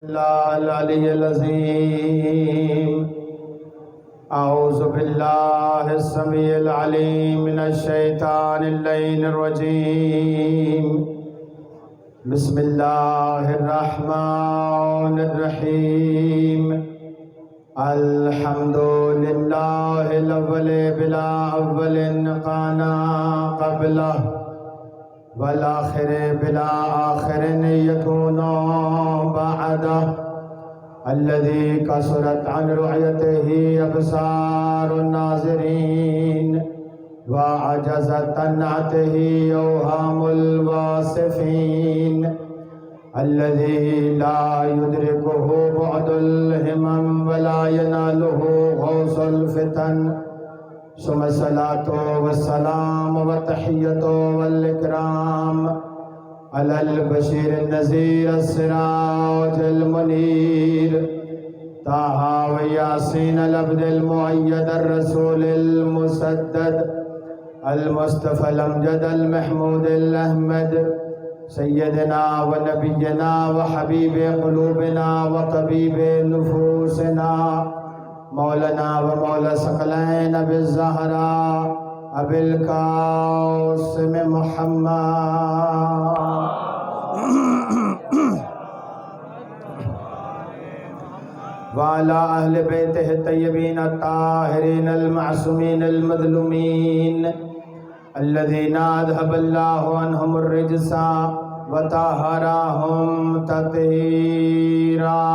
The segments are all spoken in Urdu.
اللہ العلی العظیم اعوذ باللہ السمیع العلیم من الشیطان اللعین الرجیم بسم اللہ الرحمن الرحیم الحمد للہ الاول بلا اول کانا قبلہ والآخر بلا آخر یکون بعدہ الذي كسرت عن رعيته أبصار الناظرين وعجزت عن نعته أوهام الواصفين الذي لا يدركه بعد الهمم ولا يناله غوص الفتن ثم الصلاة والسلام والتحية والإكرام على البشير النذير السراج المنير طه وياسين العبد المؤيد الرسول المسدد المصطفى الأمجد المحمود الأحمد سيدنا ونبينا وحبيب قلوبنا وطبيب نفوسنا مولانا ومولا ثقلين أبي الزهراء أبي القاسم محمد وعلى أهل بيته الطيبين الطاهرين المعصومين المظلومين الذين أذهب الله عنهم الرجس وطهرهم تطهيرا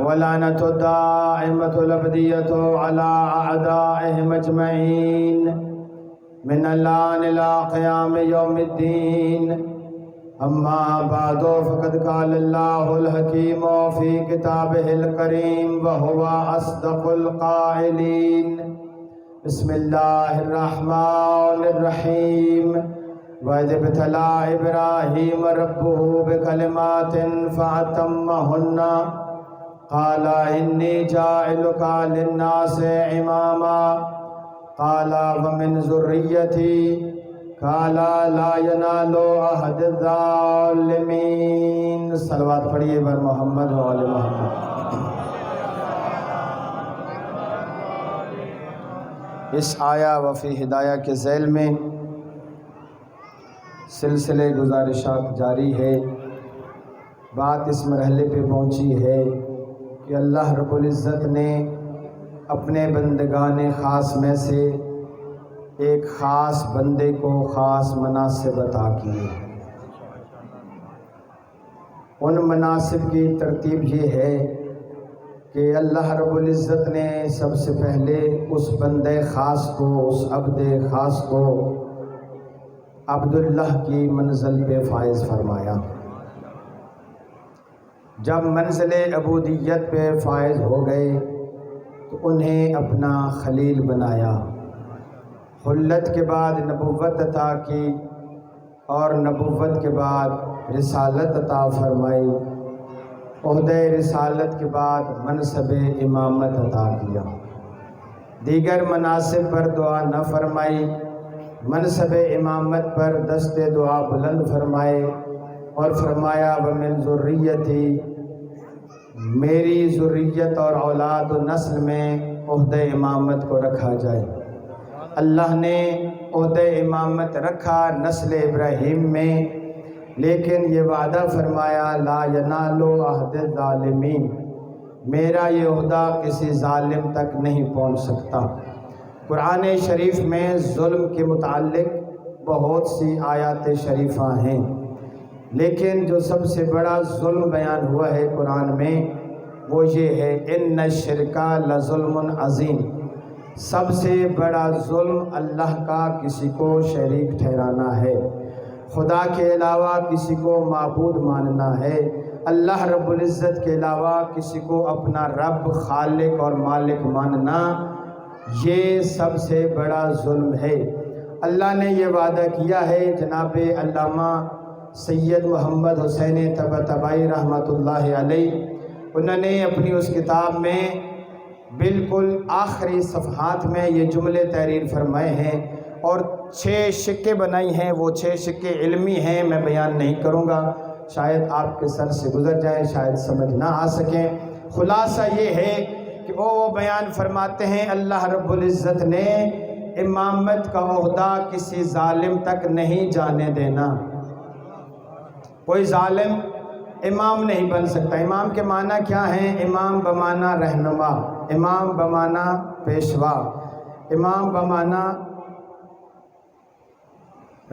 ولعنة الدائمة الأبدية على أعدائهم أجمعين من الآن إلى قيام يوم الدين أما بعد فقد قال الله الحكيم في كتابه الكريم وهو أصدق القائلين بسم الله الرحمن الرحيم وإذ ابتلى إبراهيم ربه بكلمات فأتمهن قال إني جاعلك للناس إماما قال ومن ذريتي قال لا ينال عهد الظالمين صلوات پڑھیے بر محمد و آل محمد۔ اس آیا وفی ہدایہ کے ذیل میں سلسلے گزارشات جاری ہے۔ بات اس مرحلے پہ پہنچی ہے کہ اللہ رب العزت نے اپنے بندگان خاص میں سے ایک خاص بندے کو خاص مناصب عطا کیے۔ ان مناصب کی ترتیب یہ ہے کہ اللہ رب العزت نے سب سے پہلے اس بندے خاص کو، اس عبد خاص کو عبداللہ کی منزل پہ فائز فرمایا۔ جب منزل عبودیت پہ فائز ہو گئے تو انہیں اپنا خلیل بنایا۔ خلت کے بعد نبوت عطا کی اور نبوت کے بعد رسالت عطا فرمائی۔ عہدہ رسالت کے بعد منصب امامت عطا کیا۔ دیگر مناصب پر دعا نہ فرمائی، منصب امامت پر دست دعا بلند فرمائے اور فرمایا ومن ذریتی، میری ذریت اور اولاد و نسل میں عہدہ امامت کو رکھا جائے۔ اللہ نے عہدہ امامت رکھا نسل ابراہیم میں، لیکن یہ وعدہ فرمایا لا ینال عہد الظالمین، میرا یہ عہدہ کسی ظالم تک نہیں پہنچ سکتا۔ قرآن شریف میں ظلم کے متعلق بہت سی آیات شریفہ ہیں، لیکن جو سب سے بڑا ظلم بیان ہوا ہے قرآن میں وہ یہ ہے ان الشرک لظلم عظیم، سب سے بڑا ظلم اللہ کا کسی کو شریک ٹھہرانا ہے، خدا کے علاوہ کسی کو معبود ماننا ہے، اللہ رب العزت کے علاوہ کسی کو اپنا رب، خالق اور مالک ماننا، یہ سب سے بڑا ظلم ہے۔ اللہ نے یہ وعدہ کیا ہے، جناب علامہ سید محمد حسین طباطبائی رحمۃ اللہ علیہ، انہوں نے اپنی اس کتاب میں بالکل آخری صفحات میں یہ جملے تحریر فرمائے ہیں اور 6 شقیں بنائی ہیں، وہ 6 شقیں علمی ہیں، میں بیان نہیں کروں گا، شاید آپ کے سر سے گزر جائے، شاید سمجھ نہ آ سکیں۔ خلاصہ یہ ہے کہ وہ بیان فرماتے ہیں اللہ رب العزت نے امامت کا عہدہ کسی ظالم تک نہیں جانے دینا۔ کوئی ظالم امام نہیں بن سکتا۔ امام کے معنی کیا ہیں؟ امام بمعنی رہنما، امام بمعنی پیشوا، امام بمعنی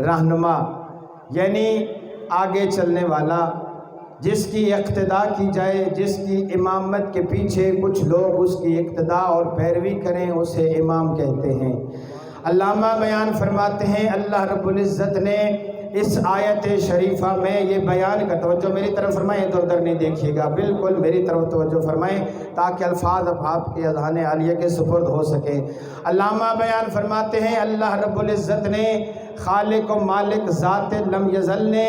رہنما، یعنی آگے چلنے والا، جس کی اقتداء کی جائے، جس کی امامت کے پیچھے کچھ لوگ اس کی اقتداء اور پیروی کریں، اسے امام کہتے ہیں۔ علامہ بیان فرماتے ہیں اللہ رب العزت نے اس آیت شریفہ میں یہ بیان کا، توجہ میری طرف فرمائیں، ادھر ادھر نہیں دیکھیے گا، بالکل میری طرف توجہ فرمائیں تاکہ الفاظ اب آپ کے اذہان عالیہ کے سپرد ہو سکے۔ علامہ بیان فرماتے ہیں اللہ رب العزت نے خالق و مالک ذات لم یزل نے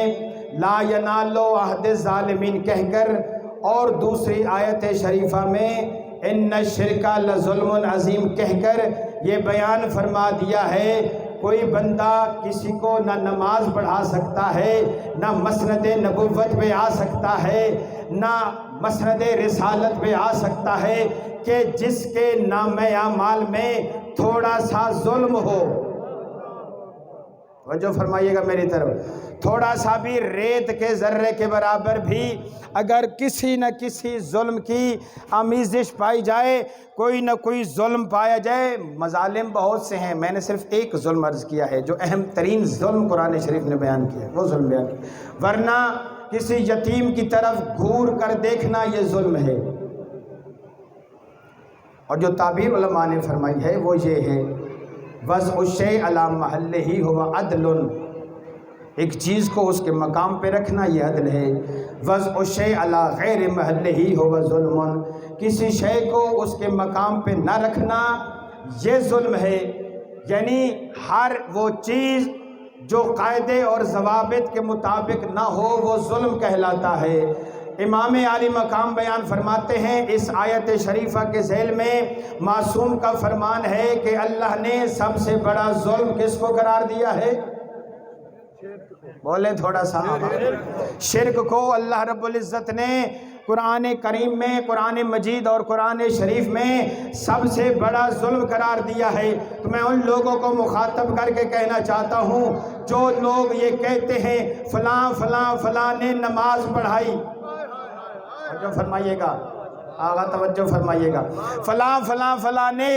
لا ینالو عہد ظالمین کہہ کر، اور دوسری آیت شریفہ میں ان الشرک لظلم عظیم کہہ کر یہ بیان فرما دیا ہے کوئی بندہ کسی کو نہ نماز پڑھا سکتا ہے، نہ مسند نبوت پہ آ سکتا ہے، نہ مسند رسالت پہ آ سکتا ہے کہ جس کے نامہ اعمال میں تھوڑا سا ظلم ہو۔ توجہ فرمائیے گا میری طرف، تھوڑا سا بھی ریت کے ذرے کے برابر بھی اگر کسی نہ کسی ظلم کی آمیزش پائی جائے، کوئی نہ کوئی ظلم پایا جائے، مظالم بہت سے ہیں، میں نے صرف ایک ظلم عرض کیا ہے جو اہم ترین ظلم قرآن شریف نے بیان کیا ہے، وہ ظلم بیان کیا، ورنہ کسی یتیم کی طرف گھور کر دیکھنا یہ ظلم ہے۔ اور جو تعبیر علماء نے فرمائی ہے وہ یہ ہے وضع الشیء علی محلہ ہوا عدل، ایک چیز کو اس کے مقام پہ رکھنا یہ عدل ہے۔ وضع الشیء علی غیر محلہ ہوا ظلم، کسی شے کو اس کے مقام پہ نہ رکھنا یہ ظلم ہے، یعنی ہر وہ چیز جو قاعدے اور ضوابط کے مطابق نہ ہو وہ ظلم کہلاتا ہے۔ امام عالی مقام بیان فرماتے ہیں اس آیت شریفہ کے ذیل میں معصوم کا فرمان ہے کہ اللہ نے سب سے بڑا ظلم کس کو قرار دیا ہے؟ بولیں تھوڑا سا، شرک کو اللہ رب العزت نے قرآن کریم میں، قرآن مجید اور قرآن شریف میں سب سے بڑا ظلم قرار دیا ہے۔ تو میں ان لوگوں کو مخاطب کر کے کہنا چاہتا ہوں جو لوگ یہ کہتے ہیں فلاں فلاں فلاں نے نماز پڑھائی، توجہ فرمائیے گا آغا، توجہ فرمائیے گا، فلاں فلاں فلاں نے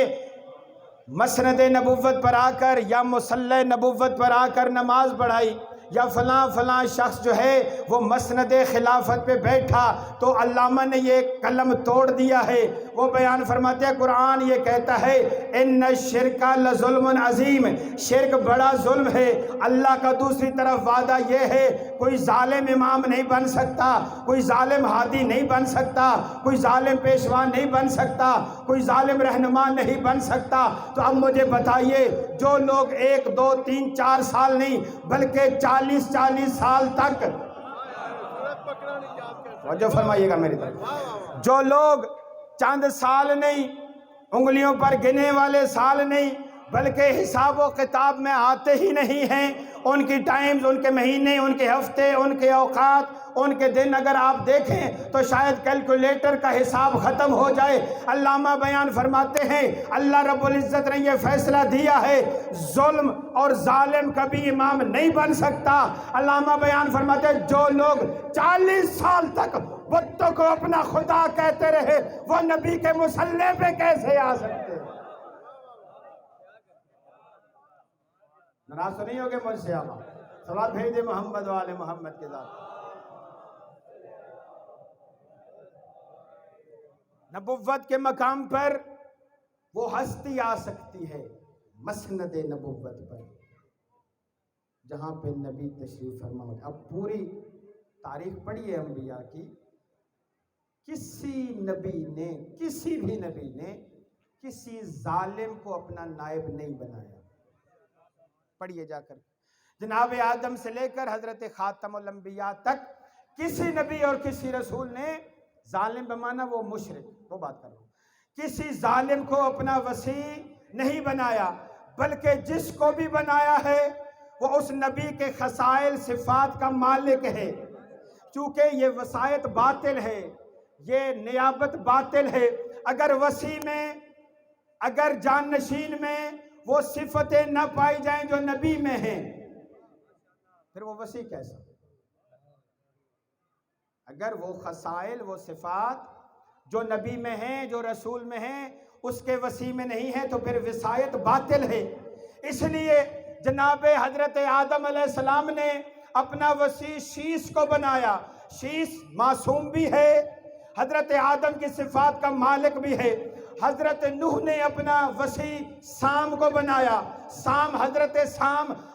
مسند نبوت پر آ کر یا مصلی نبوت پر آ کر نماز پڑھائی، یا فلاں فلاں شخص جو ہے وہ مسند خلافت پہ بیٹھا تو علامہ نے یہ قلم توڑ دیا ہے۔ وہ بیان فرماتے ہیں قرآن یہ کہتا ہے ان الشرک لظلم عظیم، شرک بڑا ظلم ہے۔ اللہ کا دوسری طرف وعدہ یہ ہے کوئی ظالم امام نہیں بن سکتا، کوئی ظالم ہادی نہیں بن سکتا، کوئی ظالم پیشوا نہیں بن سکتا، کوئی ظالم رہنما نہیں بن سکتا۔ تو اب مجھے بتائیے جو لوگ 1 2 3 4 سال نہیں بلکہ 40 سال تک، توجہ فرمائیے گا میری طرف، جو لوگ چند سال نہیں، انگلیوں پر گنے والے سال نہیں بلکہ حساب و کتاب میں آتے ہی نہیں ہیں، ان کی ٹائمز، ان کے مہینے، ان کے ہفتے، ان کے اوقات، ان کے دن اگر آپ دیکھیں تو شاید کیلکولیٹر کا حساب ختم ہو جائے۔ علامہ بیان فرماتے ہیں اللہ رب العزت نے یہ فیصلہ دیا ہے ظلم اور ظالم کبھی امام نہیں بن سکتا۔ علامہ بیان فرماتے ہیں جو لوگ 40 سال تک بتوں کو اپنا خدا کہتے رہے وہ نبی کے مصلی پہ کیسے آ سکتے؟ ناراض تو نہیں ہوگے مجھ سے؟ آقا صلوات بھیج دے محمد و آل محمد کے ذات۔ نبوت کے مقام پر وہ ہستی آ سکتی ہے مسند نبوت پر جہاں پہ نبی تشریف فرما ہو۔ اب پوری تاریخ پڑھیے انبیاء کی، کسی بھی نبی نے کسی ظالم کو اپنا نائب نہیں بنایا۔ پڑھیے جا کر جناب آدم سے لے کر حضرت خاتم الانبیاء تک کسی نبی اور کسی رسول نے ظالم بمانا وہ مشرک، وہ بات کر رہا ہوں، کسی ظالم کو اپنا وسیع نہیں بنایا، بلکہ جس کو بھی بنایا ہے وہ اس نبی کے خصائل صفات کا مالک ہے۔ چونکہ یہ وصایت باطل ہے، یہ نیابت باطل ہے۔ اگر وصی میں، اگر جانشین میں وہ صفتیں نہ پائی جائیں جو نبی میں ہیں، پھر وہ وصی کیسا؟ اگر وہ خصائل، وہ صفات جو نبی میں ہیں، جو رسول میں ہیں، اس کے وصی میں نہیں ہے تو پھر وصایت باطل ہے۔ اس لیے جناب حضرت آدم علیہ السلام نے اپنا وصی شیش کو بنایا۔ شیش معصوم بھی ہے، حضرت آدم کی صفات کا مالک بھی ہے۔ حضرت نوح نے اپنا وصی سام کو بنایا۔ سام،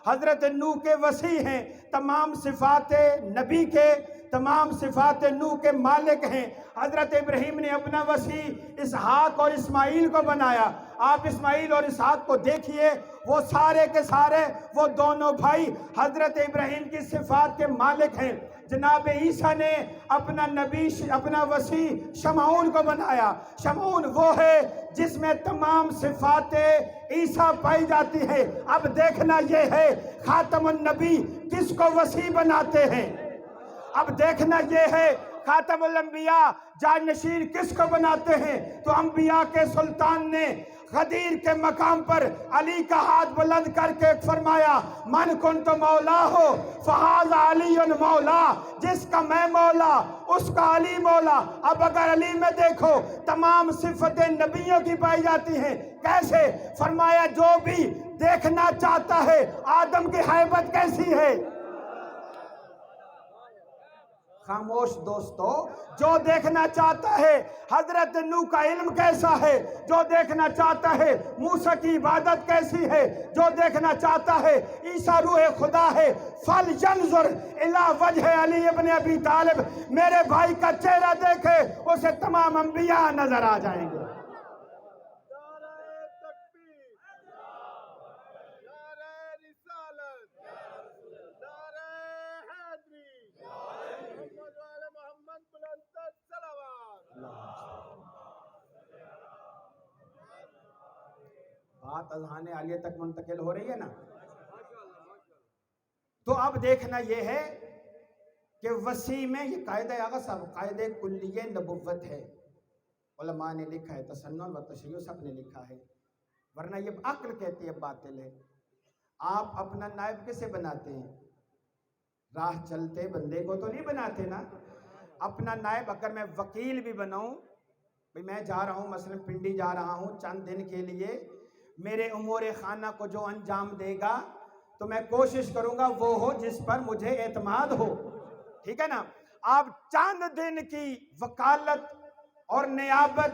حضرت نوح کے وصی ہیں۔ تمام صفات نبی کے، تمام صفات نوح کے مالک ہیں۔ حضرت ابراہیم نے اپنا وصی اسحاق اور اسماعیل کو بنایا۔ آپ اسماعیل اور اسحاق کو دیکھیے، وہ سارے کے سارے، وہ دونوں بھائی حضرت ابراہیم کی صفات کے مالک ہیں۔ جناب عیسیٰ نے اپنا وصی شمعون کو بنایا۔ شمعون وہ ہے جس میں تمام صفات عیسیٰ پائی جاتی ہے۔ اب دیکھنا یہ ہے خاتم النبی کس کو وصی بناتے ہیں؟ اب دیکھنا یہ ہے خاتم الانبیاء جانشین کس کو بناتے ہیں؟ تو انبیاء کے سلطان نے غدیر کے مقام پر علی کا ہاتھ بلند کر کے فرمایا، من کنت مولا ہو فہذا علی مولا، جس کا میں مولا اس کا علی مولا۔ اب اگر علی میں دیکھو تمام صفتیں نبیوں کی پائی جاتی ہیں۔ کیسے؟ فرمایا جو بھی دیکھنا چاہتا ہے آدم کی ہیبت کیسی ہے۔ خاموش دوستو، جو دیکھنا چاہتا ہے حضرت نوح کا علم کیسا ہے، جو دیکھنا چاہتا ہے موسیٰ کی عبادت کیسی ہے، جو دیکھنا چاہتا ہے عیسیٰ روح خدا ہے، فَلْيَنْظُرْ إِلَىٰ وَجْهِ علی ابن ابی طالب، میرے بھائی کا چہرہ دیکھے اسے تمام انبیاء نظر آ جائیں گے۔ بات اذہان عالیہ تک منتقل ہو رہی ہے نا؟ تو اب دیکھنا یہ ہے کہ وصی میں یہ قاعدہ آغا صاحب قاعدہ کلیہ نبوت ہے، علماء نے لکھا ہے، تسنن و تشیع سب نے لکھا ہے، ورنہ یہ عقل کہتی ہے باطل ہے۔ آپ اپنا نائب کسے بناتے ہیں؟ راہ چلتے بندے کو تو نہیں بناتے نا۔ اپنا نائب اگر میں وکیل بھی بناؤں، بھئی میں جا رہا ہوں مثلا پنڈی جا رہا ہوں چند دن کے لیے، میرے امور خانہ کو جو انجام دے گا تو میں کوشش کروں گا وہ ہو جس پر مجھے اعتماد ہو، ٹھیک ہے نا؟ آپ چند دن کی وکالت اور نیابت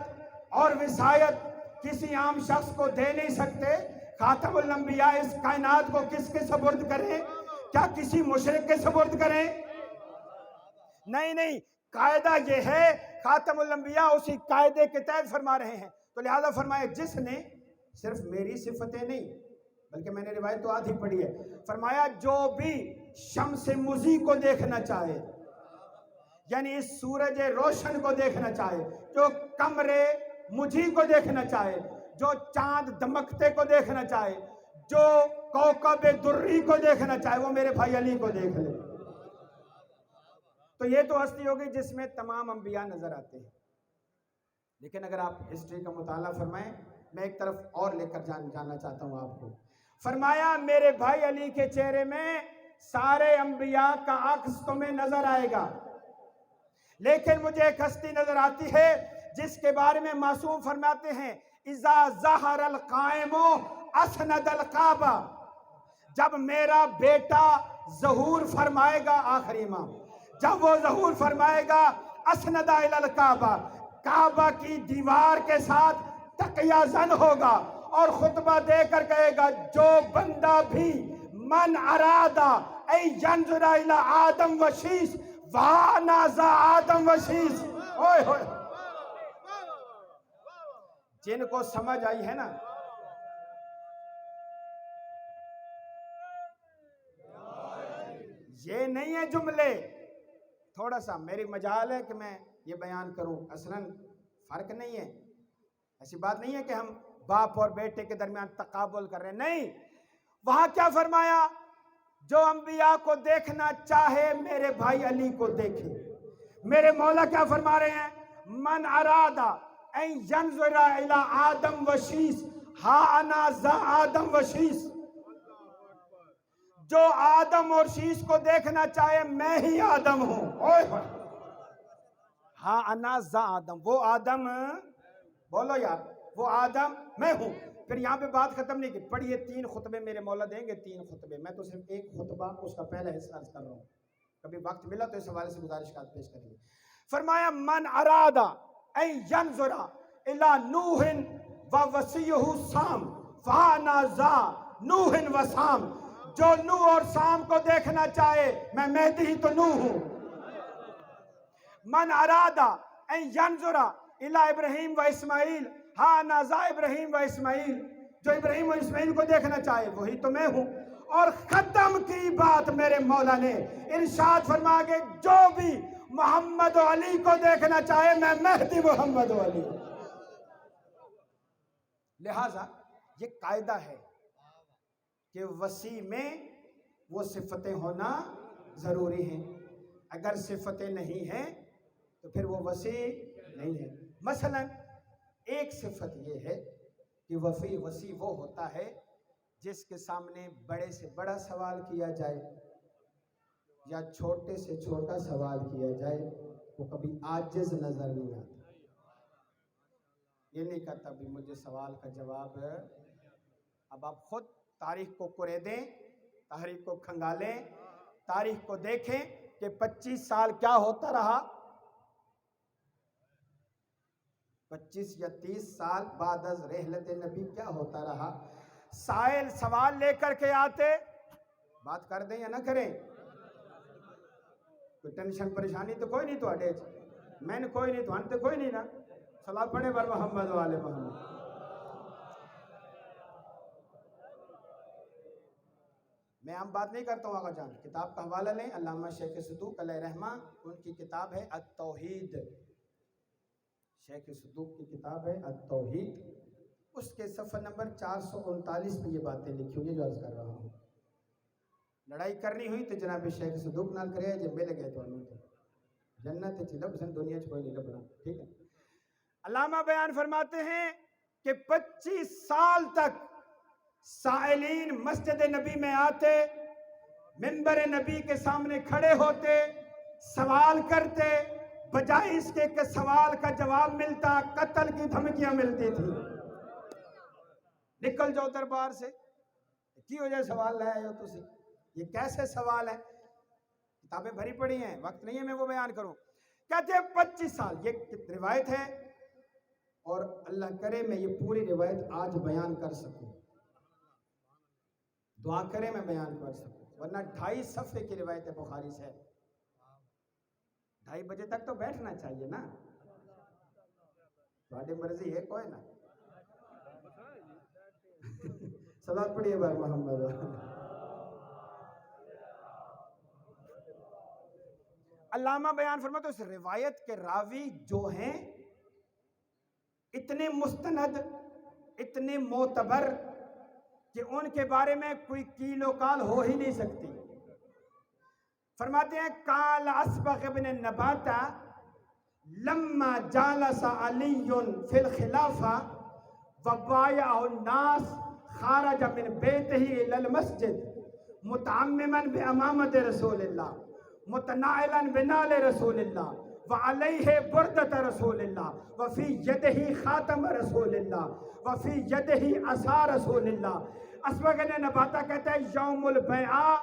اور وصایت کسی عام شخص کو دے نہیں سکتے۔ خاتم الانبیاء اس کائنات کو کس کے سپرد کریں؟ کیا کسی مشرک کے سپرد کریں؟ نہیں، قاعدہ یہ ہے، خاتم الانبیاء اسی قاعدے کے تحت فرما رہے ہیں۔ تو لہذا فرمایا جس نے صرف میری صفتیں نہیں بلکہ میں نے روایت تو آدھی پڑھی ہے، فرمایا جو بھی شمس مضی کو دیکھنا چاہے، یعنی اس سورج روشن کو دیکھنا چاہے، جو قمر مجھی کو دیکھنا چاہے، جو چاند دمکتے کو دیکھنا چاہے، جو کوکب دری کو دیکھنا چاہے، وہ میرے بھائی علی کو دیکھ لے۔ تو یہ تو ہستی ہوگی جس میں تمام انبیاء نظر آتے ہیں۔ لیکن اگر آپ ہسٹری کا مطالعہ فرمائیں، میں ایک طرف اور لے کر جاننا چاہتا ہوں آپ کو۔ فرمایا میرے بھائی علی کے چہرے میں سارے انبیاء کا عکس تمہیں نظر آئے گا، لیکن مجھے ایک ہستی نظر آتی ہے جس کے بارے میں معصوم فرماتے ہیں اذا ظہر القائم اسند القعبہ، جب میرا بیٹا ظہور فرمائے گا، آخری امام جب وہ ظہور فرمائے گا، اسند الی الکعبہ، کعبہ کی دیوار کے ساتھ تقیہ زن ہوگا اور خطبہ دے کر کہے گا جو بندہ بھی من ارادہ ای ینظر الی آدم و شیش وانازا آدم و شیش، اوئے ہوئے جن کو سمجھ آئی ہے نا، یہ نہیں ہے جملے، تھوڑا سا میری مجال ہے کہ میں یہ بیان کروں، اصلاً فرق نہیں ہے، ایسی بات نہیں ہے کہ ہم باپ اور بیٹے کے درمیان تقابل کر رہے ہیں، نہیں، وہاں کیا فرمایا؟ جو انبیاء کو دیکھنا چاہے میرے بھائی علی کو دیکھے۔ میرے مولا کیا فرما رہے ہیں؟ من ارادہ ان ینظر الی آدم و شیس ہا انا ذا آدم و شیس، جو آدم اور شیس کو دیکھنا چاہے میں ہی آدم ہوں، ہاں انا ذا آدم، وہ آدم، بولو یار، وہ آدم میں ہوں۔ پھر یہاں پہ بات ختم نہیں کی، پڑھیے 3 خطبے میرے مولا دیں گے، 3 خطبے، میں تو صرف ایک خطبہ اس کا پہلا حصہ عرض کر رہا ہوں، کبھی وقت ملا تو اس حوالے سے گزارشات پیش کریں گے۔ فرمایا من ارادہ ان ینظر الی نوح و وصیہ سام فانا ذا نوح و سام، جو نوح اور سام کو دیکھنا چاہے میں مہدی ہی تو نوح ہوں۔ من ارادہ ان ینظر الی ابراہیم و اسماعیل ہاں نازا ابراہیم و اسماعیل، جو ابراہیم اور اسماعیل کو دیکھنا چاہے وہی تو میں ہوں۔ اور ختم کی بات میرے مولا نے ارشاد فرما کے جو بھی محمد و علی کو دیکھنا چاہے میں مہدی محمد و علی۔ لہٰذا یہ قاعدہ ہے کہ وسیع میں وہ صفتیں ہونا ضروری ہیں، اگر صفتیں نہیں ہیں تو پھر وہ وسیع نہیں ہے۔ مثلا ایک صفت یہ ہے کہ وسیع وہ ہوتا ہے جس کے سامنے بڑے سے بڑا سوال کیا جائے یا چھوٹے سے چھوٹا سوال کیا جائے وہ کبھی عاجز نظر نہیں آتا۔ یہ نہیں کہتا بھی مجھے سوال کا جواب ہے۔ اب آپ خود تاریخ کو کرے دیں، تاریخ کو کھنگالیں، تاریخ کو دیکھیں کہ 25 سال کیا ہوتا رہا، 25 یا 30 سال بعد از رحلت نبی کیا ہوتا رہا۔ سائل سوال لے کر کے آتے، بات کر دیں یا نہ کریں، کوئی ٹینشن پریشانی تو کوئی نہیں، تو اڈے میں نے کوئی نہیں، تو ہم تو کوئی نہیں نا، صلاۃ پڑھے بر محمد و آل محمد۔ میں عام بات نہیں کرتا ہوں آقا جان، کتاب کا حوالہ لیں، علامہ شیخ صدوق علیہ رحمہ، ان کی کتاب ہے التوحید، شیخ صدوق کی کتاب ہے التوحید، اس کے صفحہ نمبر 439 پہ یہ باتیں لکھی ہوئی ہیں جو عرض کر رہا ہوں۔ لڑائی کرنی ہوئی تو جناب شیخ صدوق نال کرے، جب مل گئے تو انہوں نے جنت چ لبسن، دنیا چ کوئی نہیں لبنا، ٹھیک ہے۔ علامہ بیان فرماتے ہیں کہ 25 سال تک سائلین مسجد نبی میں آتے، منبر نبی کے سامنے کھڑے ہوتے، سوال کرتے، بجائے اس کے کہ سوال کا جواب ملتا قتل کی دھمکیاں ملتی تھی۔ نکل جاؤ دربار سے، کی وجہ سوال لائے ہو تسی، یہ کیسے سوال ہے؟ کتابیں بھری پڑی ہیں، وقت نہیں ہے میں وہ بیان کروں۔ کہتے ہیں 25 سال، یہ روایت ہے اور اللہ کرے میں یہ پوری روایت آج بیان کر سکوں، دعا کرے میں بیان کر سکوں، ورنہ 2.5 صفحے کی روایت ہے بخاری سے، 2:30 بجے تک تو بیٹھنا چاہیے نا، تھوڑی مرضی ہے کوئی نا۔ صلاۃ پڑھیے بر محمد۔ علامہ بیان فرماتے اس روایت کے راوی جو ہیں اتنے مستند، اتنے معتبر کہ ان کے بارے میں کوئی کیل و کال ہو ہی نہیں سکتی۔ فرماتے ہیں قال اسبغ ابن نباتہ لما جالس علی فی الخلافہ وبایعہ الناس خارج من بیتہ الی المسجد متعمما بعمامۃ رسول اللہ متناعلا بنال رسول اللہ وعلیہ بردۃ رسول اللہ وفی یدہ خاتم رسول اللہ وفی یدہ عصا رسول اللہ۔ اسبغ ابن نباتہ کہتا ہے یوم البیعہ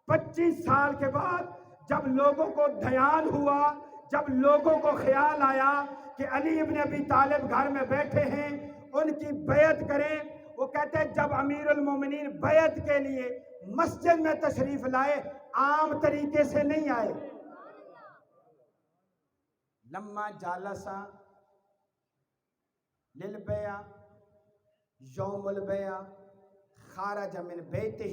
25 سال کے بعد جب لوگوں کو دھیان ہوا، جب لوگوں کو خیال آیا کہ علی ابن ابی طالب گھر میں بیٹھے ہیں، ان کی بیعت کریں، وہ کہتے ہیں جب امیر المومنین بیعت کے لیے مسجد میں تشریف لائے عام طریقے سے نہیں آئے۔ لما جالسا للبیع یوم البیع خارج من بیتہ،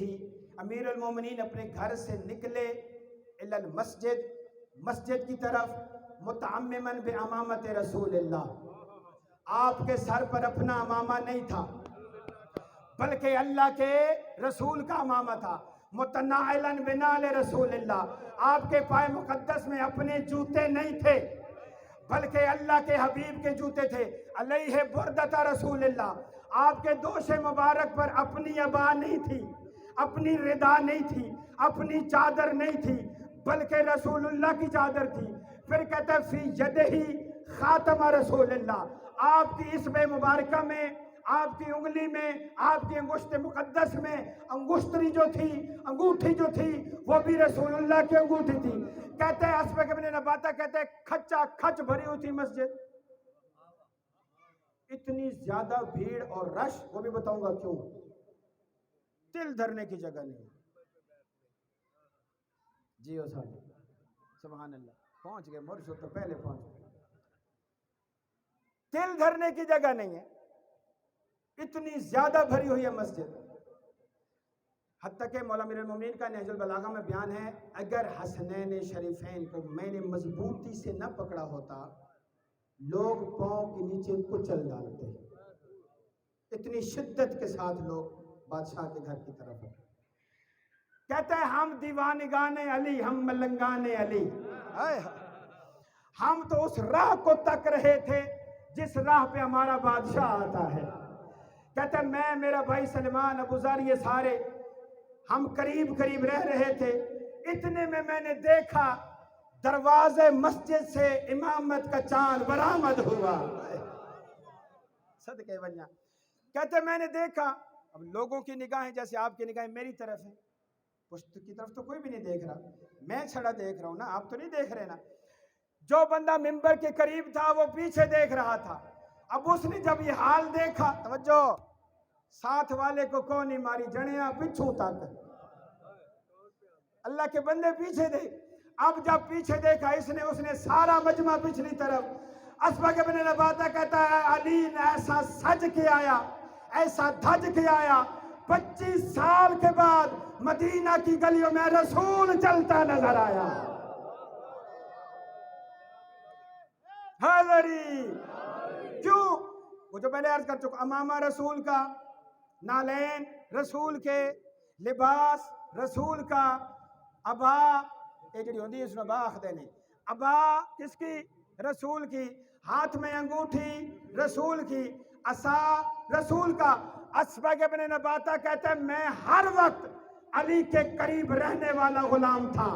امیر المومنین اپنے گھر سے نکلے الی المسجد، مسجد کی طرف، متعمما بعمامۃ رسول اللہ، آپ کے سر پر اپنا امامہ نہیں تھا بلکہ اللہ کے رسول کا امامہ تھا. متناعلاً بنال رسول اللہ, آپ کے پائے مقدس میں اپنے جوتے نہیں تھے بلکہ اللہ کے حبیب کے جوتے تھے. علیہ بردۃ رسول اللہ, آپ کے دوش مبارک پر اپنی عبا نہیں تھی, اپنی ردا نہیں تھی, اپنی چادر نہیں تھی, بلکہ رسول اللہ کی چادر تھی. پھر کہتے ہیں فی یدہی خاتم رسول اللہ, آپ کی اسبِ مبارکہ میں, آپ کی انگلی میں, آپ کی انگشت مقدس میں انگشتری جو تھی, انگوٹھی جو تھی, وہ بھی رسول اللہ کی انگوٹھی تھی. کہتے ہیں اسبغ ابن نباتہ کہتے ہیں کھچا کھچ بھری ہوئی تھی مسجد, اتنی زیادہ بھیڑ اور رش, وہ بھی بتاؤں گا کیوں, تل دھرنے کی جگہ نہیں. جی او صاحب, سبحان اللہ, پہنچ گئے مرشد تو پہلے پہنچ گئے. تل دھرنے کی جگہ نہیں ہے, اتنی زیادہ بھری ہوئی ہے مسجد. حتیٰ کہ مولا امیر المومنین کا نہج البلاغہ میں بیان ہے, اگر حسنین شریفین کو میں نے مضبوطی سے نہ پکڑا ہوتا, لوگ پاؤں کے نیچے کچل ڈالتے. اتنی شدت کے ساتھ لوگ بادشاہ کے گھر کی طرف ہیں. کہتے ہیں ہم دیوانگان علی, ہم ملنگان علی, ہم تو اس راہ کو تک رہے تھے جس راہ پہ ہمارا بادشاہ آتا ہے. کہتے ہیں میں, میرا بھائی سلمان, ابو ذر, یہ سارے ہم قریب قریب رہ رہے تھے. اتنے میں نے دیکھا دروازے مسجد سے امامت کا چاند برآمد ہوا. صدقے بنیا. کہتے میں نے دیکھا, اب لوگوں کی نگاہیں جیسے آپ کی نگاہیں میری طرف ہیں, پشت کی طرف تو کوئی بھی نہیں دیکھ رہا, میں چھڑا دیکھ رہا ہوں نا, آپ تو نہیں دیکھ رہے نا. جو بندہ منبر کے قریب تھا وہ پیچھے دیکھ رہا تھا. اب اس نے جب یہ حال دیکھا, توجہ, ساتھ والے کو کون نہیں ماری جڑیاں پچھو تک, اللہ کے بندے پیچھے دیکھ. اب جب پیچھے دیکھا اس نے سارا مجمع پچھلی طرف. اسبغ ابن نباتہ کہتا ہے علی نے ایسا سج کے آیا, ایسا دھج کے آیا, 25 سال کے بعد مدینہ کی گلیوں میں رسول چلتا نظر آیا. حاضری کیوں, وہ جو پہلے عرض کر چکا, امامہ رسول کا, نالین رسول کے, لباس رسول کا, ابا یہ جڑی ہوندی ہے اس نے با آخدے نے, ابا کس کی, رسول کی, ہاتھ میں انگوٹھی رسول کی, عصا رسول کا. اسبغ ابن نباتہ کہتے ہیں میں ہر وقت علی کے قریب رہنے والا غلام تھا,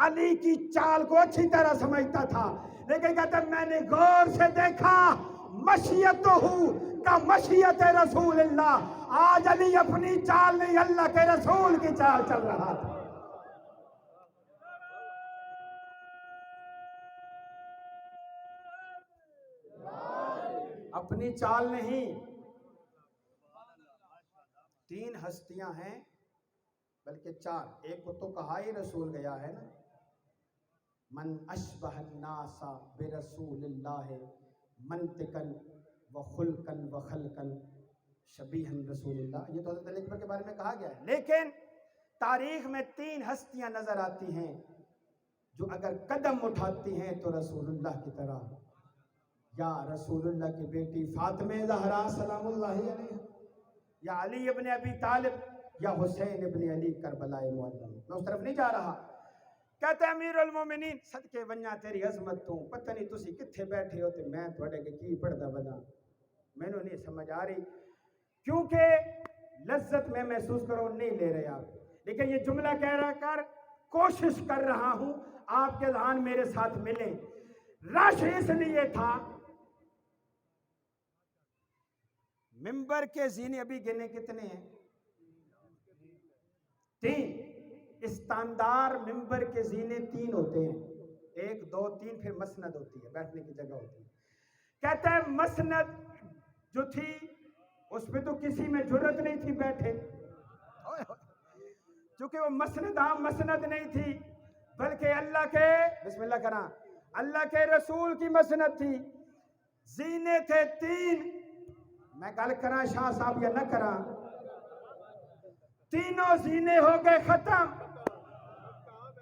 علی کی چال کو اچھی طرح سمجھتا تھا, لیکن کہتے ہیں میں نے غور سے دیکھا مشیت ہوں کا مشیت رسول اللہ. آج علی اپنی چال نہیں, اللہ کے رسول کی چال چل رہا تھا. اپنی چال نہیں. 3 ہستیاں ہیں بلکہ 4, ایک کو تو کہا ہی رسول گیا ہے نا, من اشبہ الناس برسول اللہ منطقا وخلقا وخلقا شبیہا رسول اللہ. یہ تو حضرت علی اکبر کے بارے میں کہا گیا ہے, لیکن تاریخ میں 3 ہستیاں نظر آتی ہیں جو اگر قدم اٹھاتی ہیں تو رسول اللہ کی طرح, یا رسول اللہ کی بیٹی فاطمہ زہرا سلام اللہ علیہ, یا علی ابن ابی طالب, یا حسین ابن علی کربلائے معظم. میں اس طرف نہیں جا رہا. کہتے ہیں امیر المومنین, صدقے ونیا تیری عظمت تو, پتہ نہیں تسی کتھے بیٹھے ہو تے میں تھوڑے کے کی پڑھدا بنا, میں نے نہیں سمجھ آ رہی, کیونکہ لذت میں محسوس کرو نہیں لے رہے آپ. لیکن یہ جملہ کہہ رہا کر کوشش کر رہا ہوں آپ کے ذہن میرے ساتھ ملیں. رش اس لیے تھا, ممبر کے زینے ابھی گنے کتنے ہیں, 3. استاندار ممبر کے زینے 3 ہوتے ہیں, 1 2 3, پھر مسند ہوتی ہے, بیٹھنے کی جگہ ہوتی ہے. کہتا ہے مسند جو تھی اس پہ تو کسی میں جرت نہیں تھی بیٹھے, چونکہ وہ مسند عام مسند نہیں تھی بلکہ اللہ کے, بسم اللہ کرا, اللہ کے رسول کی مسند تھی. زینے تھے 3. میں گل کراں شاہ صاحب یا نہ کراں, تینوں زینے ہو گئے ختم.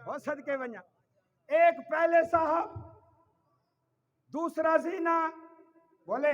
وہ صدقے ونیا, ایک پہلے صاحب, دوسرا زینہ بولے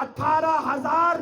18,000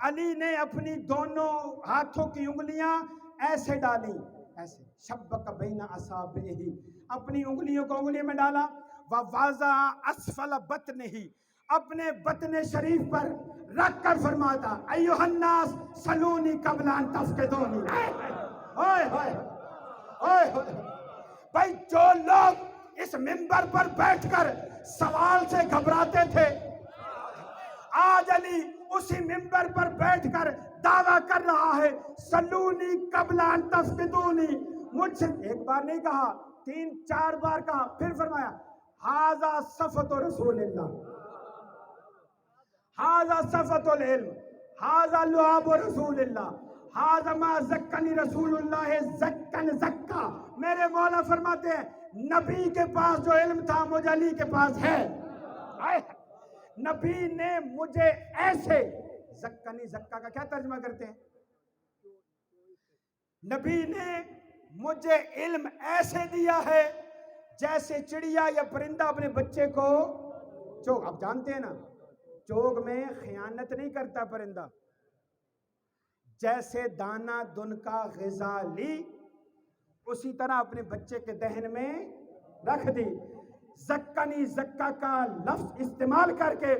علی نے اپنی دونوں ہاتھوں کی انگلیاں ایسے ڈالی، ایسے شبک بین اصابعہ، اپنی انگلیوں کو انگلی میں ڈالا، ووضع اسفل بطنہ، اپنے بطن شریف پر رکھ کر فرماتا ایھا الناس سلونی قبل ان تفقدونی۔ اوئے ہوئے اوئے ہوئے، بھائی جو لوگ اس منبر پر بیٹھ کر سوال سے گھبراتے تھے، آج علی اسی منبر پر بیٹھ کر دعویٰ کر رہا ہے سلونی قبل ان تفقدونی، مجھ سے ایک بار نہیں کہا، 3-4 بار کہا، پھر فرمایا ھذا صفت رسول اللہ، ھذا صفت العلم، ھذا لعاب رسول اللہ، ھذا ما زکانی رسول اللہ زکن زکا۔ میرے مولا فرماتے ہیں نبی کے پاس جو علم تھا مجھے علی کے پاس ہے۔ نبی نے مجھے ایسے، زکانی زکا کا کیا ترجمہ کرتے ہیں؟ نبی نے مجھے علم ایسے دیا ہے جیسے چڑیا یا پرندہ اپنے بچے کو چوگ، آپ جانتے ہیں نا چوگ میں خیانت نہیں کرتا پرندہ، جیسے دانہ دن کا غذا لی اسی طرح اپنے بچے کے دہن میں رکھ دی۔ زکانی زکا کا لفظ استعمال کر کے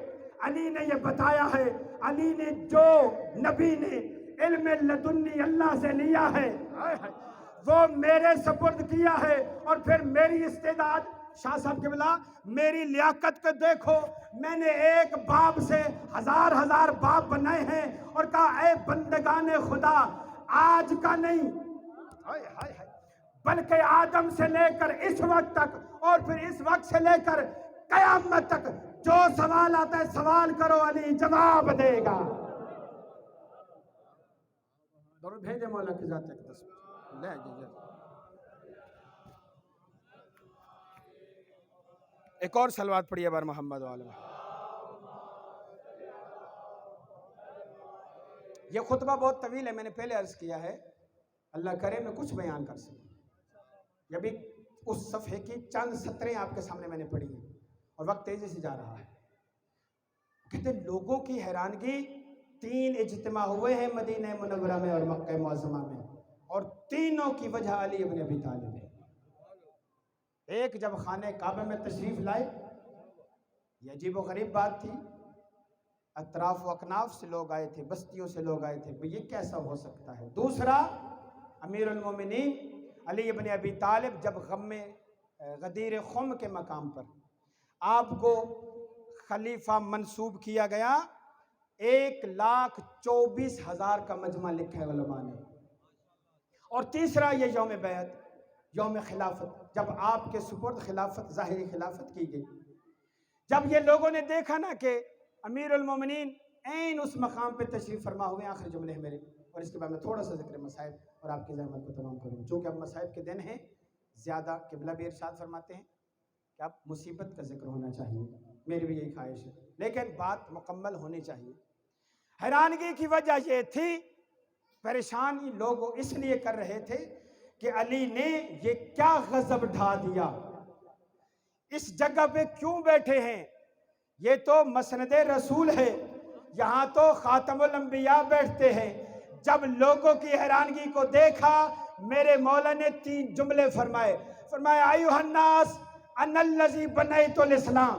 علی نے یہ بتایا ہے، علی نے جو نبی نے علم لدنی اللہ سے لیا ہے وہ میرے سپرد کیا ہے، اور پھر میری استعداد، شاہ صاحب کے بلا میری لیاقت کو دیکھو، میں نے ایک باب سے ہزار باب بنائے ہیں اور کہا اے بندگان خدا آج کا نہیں بلکہ آدم سے لے کر اس وقت تک اور پھر اس وقت سے لے کر قیامت تک جو سوال آتا ہے سوال کرو، علی جواب دے گا۔ درود بھیجے مولا کی ذات اقدس لے جی۔ ایک اور صلوات پڑھیے بار محمد والے۔ یہ خطبہ بہت طویل ہے، میں نے پہلے عرض کیا ہے، اللہ کرے میں کچھ بیان کر سکوں۔ یہ بھی اس صفحے کی چند سطریں آپ کے سامنے میں نے پڑھی ہیں اور وقت تیزی سے جا رہا ہے۔ کہتے ہیں لوگوں کی حیرانگی، 3 اجتماع ہوئے ہیں مدینہ منورہ میں اور مکہ معظمہ میں، اور تینوں کی وجہ علی ابن ابی طالب ہے۔ ایک جب خانہ کعبہ میں تشریف لائے، یہ عجیب و غریب بات تھی، اطراف و اکناف سے لوگ آئے تھے، بستیوں سے لوگ آئے تھے، یہ کیسا ہو سکتا ہے؟ دوسرا، امیر المومنین علی ابن ابی طالب جب غم غدیر خم کے مقام پر آپ کو خلیفہ منصوب کیا گیا، 1,24,000 کا مجمع لکھا ہے علماء نے۔ اور تیسرا یہ یوم بیعت، یوم خلافت، جب آپ کے سپرد خلافت، ظاہری خلافت کی گئی، جب یہ لوگوں نے دیکھا نا کہ امیر المومنین عین اس مقام پہ تشریف فرما ہوئے، آخر جملے ہیں میرے، اور اس کے بعد میں تھوڑا سا ذکر مسائب اور آپ کی زحمت کو تمام کروں، چونکہ اب مسائب کے دن ہیں زیادہ، قبلہ بھی ارشاد فرماتے ہیں کہ اب مصیبت کا ذکر ہونا چاہیے، میری بھی یہی خواہش ہے، لیکن بات مکمل ہونی چاہیے۔ حیرانگی کی وجہ یہ تھی، پریشانی لوگ اس لیے کر رہے تھے کہ علی نے یہ کیا غضب ڈھا دیا، اس جگہ پہ کیوں بیٹھے ہیں، یہ تو مسند رسول ہے، یہاں تو خاتم الانبیاء بیٹھتے ہیں۔ جب لوگوں کی حیرانگی کو دیکھا، میرے مولا نے 3 جملے فرمائے، فرمایا ایھا الناس انا الذی بنیت الاسلام،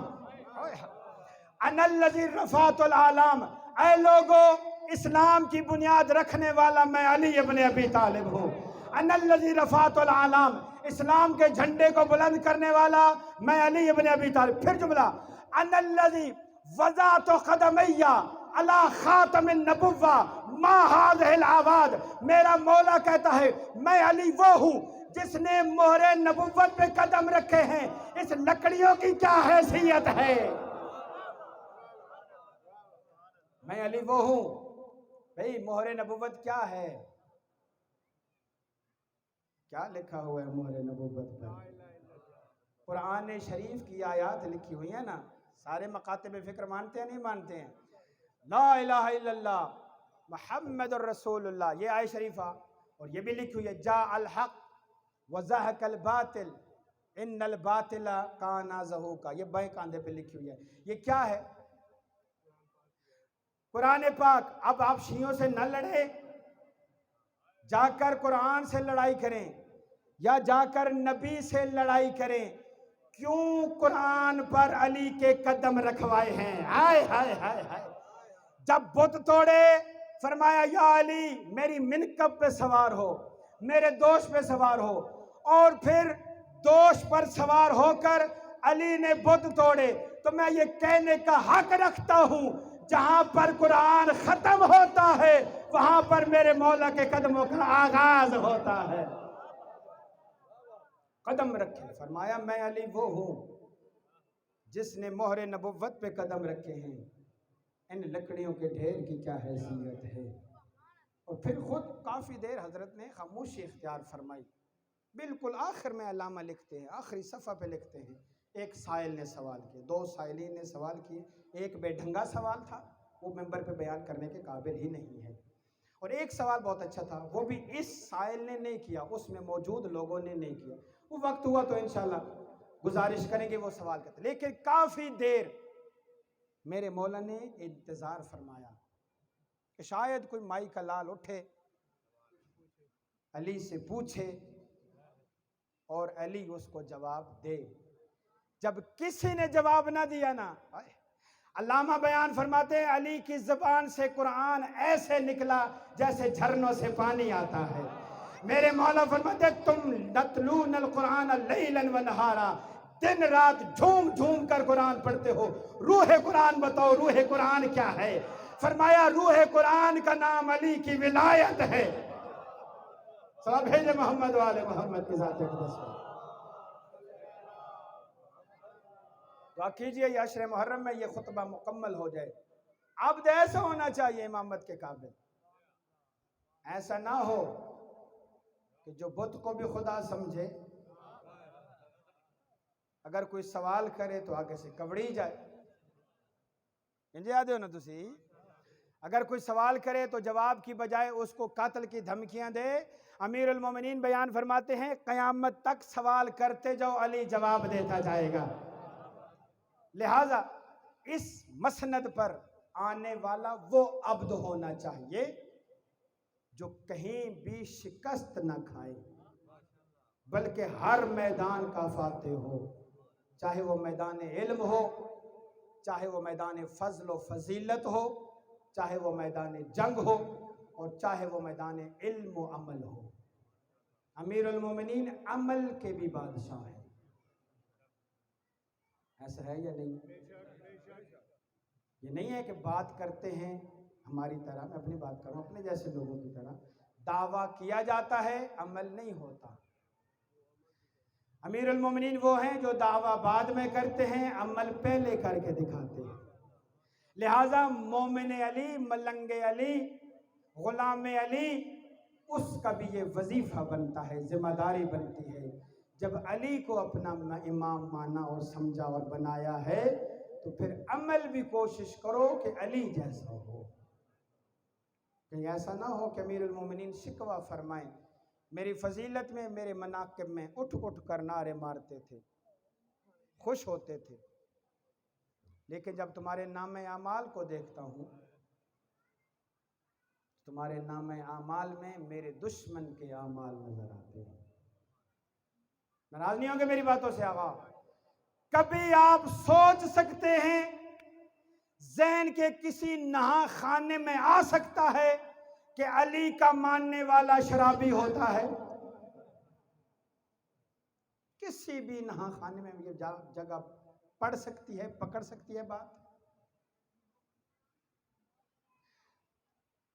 انا الذی رفعت العالم، اے لوگو اسلام کی بنیاد رکھنے والا میں علی ابن ابی طالب ہوں، انا الذی رفعت العالم، اسلام کے جھنڈے کو بلند کرنے والا میں علی ابن ابی طالب۔ پھر جملہ انا الذی وضعت قدمی علی خاتم النبوہ ما هذه الاعواد، میرا مولا کہتا ہے میں علی وہ ہوں جس نے مہر نبوت پہ قدم رکھے ہیں، اس لکڑیوں کی کیا حیثیت ہے، میں علی وہ ہوں۔ بھئی مہر نبوت کیا ہے؟ کیا لکھا ہوا ہے مہر نبوت پر؟ قرآن شریف کی آیات لکھی ہوئی ہیں نا، سارے مکاتب فکر مانتے ہیں نہیں مانتے ہیں؟ لا الہ الا اللہ محمد الرسول اللہ، یہ آیت شریفہ، اور یہ بھی لکھی ہوئی ہے جاء الحق وزہق الباطل ان الباطل کان زہوقا، یہ بائیں کاندھے پہ لکھی ہوئی ہے۔ یہ کیا ہے؟ قرآن پاک، اب آپ شیعوں سے نہ لڑیں، جا کر قرآن سے لڑائی کریں یا جا کر نبی سے لڑائی کریں، کیوں قرآن پر علی کے قدم رکھوائے ہیں؟ ہائے ہائے ہائے ہائے! جب بت توڑے فرمایا یا علی میری منکب پہ سوار ہو، میرے دوش پہ سوار ہو، اور پھر دوش پر سوار ہو کر علی نے بت توڑے، تو میں یہ کہنے کا حق رکھتا ہوں جہاں پر قرآن ختم ہوتا ہے وہاں پر میرے مولا کے قدموں کا آغاز ہوتا ہے۔ قدم رکھے، فرمایا میں علی وہ ہوں جس نے مہر نبوت پہ قدم رکھے ہیں، ان لکڑیوں کے ڈھیر کی کیا حیثیت ہے۔ اور پھر خود کافی دیر حضرت نے خاموشی اختیار فرمائی، بالکل آخر میں علامہ لکھتے ہیں، آخری صفحہ پہ لکھتے ہیں، ایک سائل نے سوال کیے، دو سائلین نے سوال کیے، ایک بے ڈھنگا سوال تھا، وہ ممبر پہ بیان کرنے کے قابل ہی نہیں ہے، اور ایک سوال بہت اچھا تھا، وہ بھی اس سائل نے نہیں کیا، اس میں موجود لوگوں نے نہیں کیا، وہ وقت ہوا تو انشاءاللہ گزارش کریں گے وہ سوال کرتے، لیکن کافی دیر میرے مولا نے انتظار فرمایا کہ شاید کوئی مائی کا لال اٹھے، علی سے پوچھے اور علی اس کو جواب دے۔ جب کسی نے جواب نہ دیا نا، علامہ بیان فرماتے ہیں علی کی زبان سے قرآن ایسے نکلا جیسے جھرنوں سے پانی آتا ہے۔ میرے مولا فرماتے ہیں تم نتلون القرآن لیلا و نہارا، دن رات جھوم جھوم کر قرآن پڑھتے ہو، روح قرآن بتاؤ روح قرآن کیا ہے؟ فرمایا روح قرآن کا نام علی کی ولایت ہے۔ سب بھیجے محمد والے محمد کی ذات اقدس ہے۔ دعا کیجئے یہ عشر محرم میں یہ خطبہ مکمل ہو جائے۔ عبد ایسا ہونا چاہیے امامت کے قابل، ایسا نہ ہو کہ جو بت کو بھی خدا سمجھے، اگر کوئی سوال کرے تو آگے سے کبڑی جائے۔ انجھے یاد ہو نا تسی، اگر کوئی سوال کرے تو جواب کی بجائے اس کو قتل کی دھمکیاں دے۔ امیر المومنین بیان فرماتے ہیں قیامت تک سوال کرتے جاؤ علی جواب دیتا جائے گا۔ لہٰذا اس مسند پر آنے والا وہ عبد ہونا چاہیے جو کہیں بھی شکست نہ کھائے، بلکہ ہر میدان کا فاتح ہو، چاہے وہ میدان علم ہو، چاہے وہ میدان فضل و فضیلت ہو، چاہے وہ میدان جنگ ہو، اور چاہے وہ میدان علم و عمل ہو۔ امیر المومنین عمل کے بھی بادشاہ ہیں، ایسا ہے یا نہیں؟ یہ نہیں ہے کہ بات کرتے ہیں ہماری طرح، میں اپنی بات کروں اپنے جیسے لوگوں کی طرح، دعویٰ کیا جاتا ہے عمل نہیں ہوتا۔ امیر المومنین وہ ہیں جو دعویٰ بعد میں کرتے ہیں، عمل پہلے کر کے دکھاتے ہیں۔ لہٰذا مومن علی، ملنگ علی، غلام علی، اس کا بھی یہ وظیفہ بنتا ہے، ذمہ داری بنتی ہے۔ جب علی کو اپنا امام مانا اور سمجھا اور بنایا ہے تو پھر عمل بھی کوشش کرو کہ علی جیسا ہو۔ کہیں ایسا نہ ہو کہ امیر المومنین شکوہ فرمائیں، میری فضیلت میں، میرے مناقب میں اٹھ اٹھ کر نعرے مارتے تھے، خوش ہوتے تھے، لیکن جب تمہارے نام اعمال کو دیکھتا ہوں، تمہارے نام اعمال میں میرے دشمن کے اعمال نظر آتے ہیں۔ ناراض نہیں ہوں گے میری باتوں سے آقا؟ کبھی آپ سوچ سکتے ہیں ذہن کے کسی نہا خانے میں آ سکتا ہے کہ علی کا ماننے والا شرابی ہوتا ہے؟ کسی بھی نہا خانے میں یہ جگہ پڑ سکتی ہے، پکڑ سکتی ہے بات؟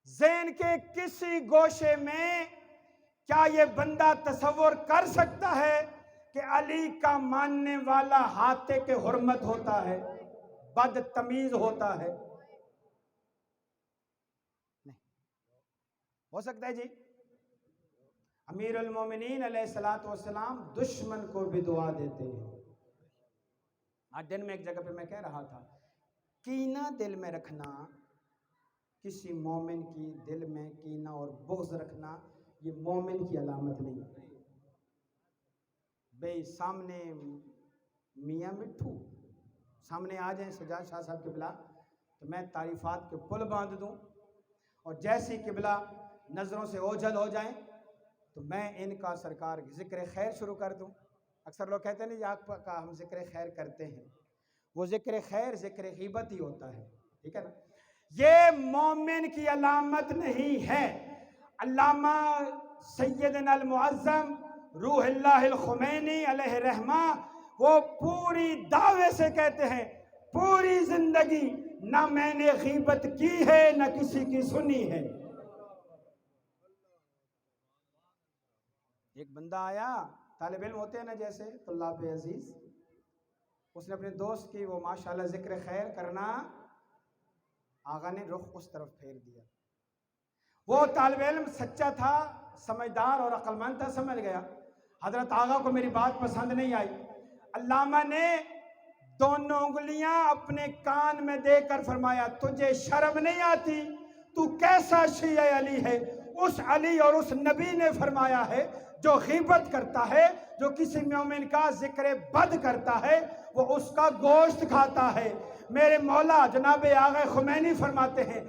ذہن کے کسی گوشے میں کیا یہ بندہ تصور کر سکتا ہے کہ علی کا ماننے والا ہاتھے کے حرمت ہوتا ہے، بدتمیز ہوتا ہے؟ نہیں ہو سکتا ہے جی؟ امیر المومنین علیہ السلام دشمن کو بھی دعا دیتے ہیں۔ آج دن میں ایک جگہ پہ میں کہہ رہا تھا، کینہ دل میں رکھنا، کسی مومن کی دل میں کینہ اور بغض رکھنا یہ مومن کی علامت نہیں۔ بھئی سامنے میاں مٹھو سامنے آ جائیں سجاد شاہ صاحب قبلہ تو میں تعریفات کے پل باندھ دوں، اور جیسی قبلہ نظروں سے اوجھل ہو جائیں تو میں ان کا سرکار ذکر خیر شروع کر دوں۔ اکثر لوگ کہتے ہیں نہیں آپ کا ہم ذکر خیر کرتے ہیں، وہ ذکر خیر ذکر غیبت ہی ہوتا ہے، ٹھیک ہے نا؟ یہ مومن کی علامت نہیں ہے۔ علامہ سیدنا المعظم روح اللہ الخمینی علیہ رحمہ وہ پوری دعوے سے کہتے ہیں، پوری زندگی نہ میں نے غیبت کی ہے نہ کسی کی سنی ہے۔ ایک بندہ آیا، طالب علم ہوتے ہیں نا جیسے طلاب عزیز، اس نے اپنے دوست کی وہ ماشاءاللہ ذکر خیر کرنا، آقا نے رخ اس طرف پھیر دیا۔ وہ طالب علم سچا تھا، سمجھدار اور عقل مند تھا، سمجھ گیا حضرت آقا کو میری بات پسند نہیں آئی۔ علامہ نے دونوں انگلیاں اپنے کان میں دے کر فرمایا، تجھے شرم نہیں آتی؟ تو کیسا شیعہ علی ہے؟ اس علی اور اس نبی نے فرمایا ہے جو غیبت کرتا ہے، جو کسی مومن کا ذکر بد کرتا ہے، وہ اس کا گوشت کھاتا ہے۔ میرے مولا جناب آقا خمینی فرماتے ہیں،